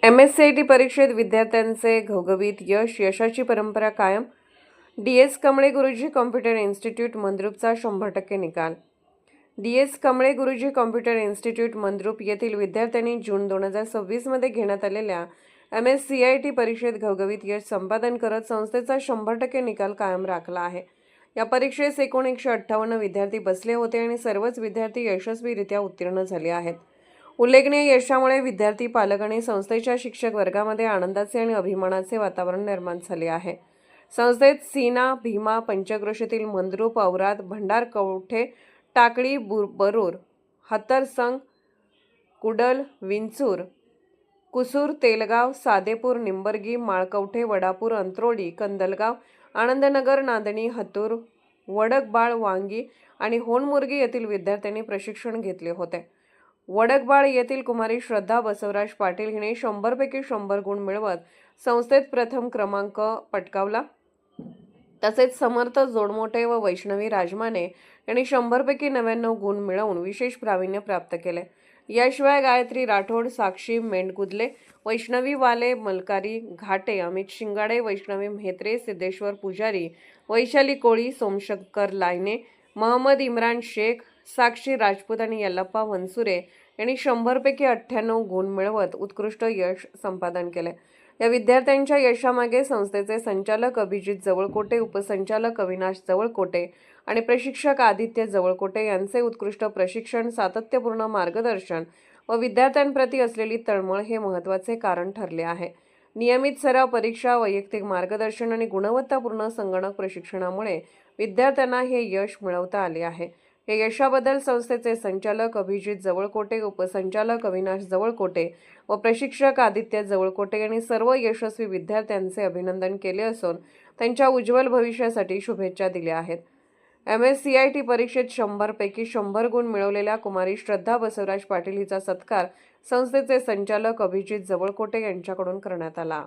MSCIT परीक्षेत विद्यार्थ्यांचे घवघवीत यशाची परंपरा कायम. DS कमळे गुरुजी कॉम्प्युटर इन्स्टिट्यूट मंद्रुपचा 100% निकाल. DS कमळे गुरुजी कॉम्प्युटर इन्स्टिट्यूट मंद्रुप येथील विद्यार्थ्यांनी जून 2026 मध्ये घेण्यात आलेल्या MSCIT परीक्षेत घवघवीत यश संपादन करत संस्थेचा 100% निकाल कायम राखला आहे. या परीक्षेस एकूण 158 विद्यार्थी बसले होते आणि सर्वच विद्यार्थी यशस्वीरित्या उत्तीर्ण झाले आहेत. उल्लेखनीय यशामुळे विद्यार्थी, पालक आणि संस्थेच्या शिक्षक वर्गामध्ये आनंदाचे आणि अभिमानाचे वातावरण निर्माण झाले आहे. संस्थेत सीना, भीमा, पंचक्रोशीतील मंद्रुप, औराद, भंडारकवठे, टाकळी, बरूर, हतरसंग, कुडल, विंचूर, कुसूर, तेलगाव, सादेपूर, निंबर्गी, माळकवठे, वडापूर, अंत्रोडी, कंदलगाव, आनंदनगर, नांदणी, हतूर, वडकबाळ, वांगी आणि होनमुर्गी येथील विद्यार्थ्यांनी प्रशिक्षण घेतले होते. वडकबाळ येथील कुमारी श्रद्धा बसवराज पाटील हिने 100 पैकी 100 गुण मिळवत संस्थेत प्रथम क्रमांक पटकावला. तसेच समर्थ जोडमोठे व वैष्णवी राजमाने यांनी 100 पैकी 99 गुण मिळवून विशेष प्रावीण्य प्राप्त केले. याशिवाय गायत्री राठोड, साक्षी मेंढगुदले, वैष्णवी वाले, मलकारी घाटे, अमित शिंगाडे, वैष्णवी म्हेत्रे, सिद्धेश्वर पुजारी, वैशाली कोळी, सोमशंकर लायने, महम्मद इम्रान शेख, साक्षी राजपूत आणि यल्लप्पा वनसुरे यांनी 100 पैकी 98 गुण मिळवत उत्कृष्ट यश संपादन केले. या विद्यार्थ्यांच्या यशामागे संस्थेचे संचालक अभिजित जवळकोटे, उपसंचालक अविनाश जवळकोटे आणि प्रशिक्षक आदित्य जवळकोटे यांचे उत्कृष्ट प्रशिक्षण, सातत्यपूर्ण मार्गदर्शन व विद्यार्थ्यांप्रती असलेली तळमळ हे महत्त्वाचे कारण ठरले आहे. नियमित सराव, परीक्षा, वैयक्तिक मार्गदर्शन आणि गुणवत्तापूर्ण संगणक प्रशिक्षणामुळे विद्यार्थ्यांना हे यश मिळवता आले आहे. या यशाबद्दल संस्थेचे संचालक अभिजित जवळकोटे, उपसंचालक अविनाश जवळकोटे व प्रशिक्षक आदित्य जवळकोटे यांनी सर्व यशस्वी विद्यार्थ्यांचे अभिनंदन केले असून त्यांच्या उज्ज्वल भविष्यासाठी शुभेच्छा दिल्या आहेत. MSCIT परीक्षेत 100 पैकी 100 गुण मिळवलेल्या कुमारी श्रद्धा बसवराज पाटील हिचा सत्कार संस्थेचे संचालक अभिजित जवळकोटे यांच्याकडून करण्यात आला.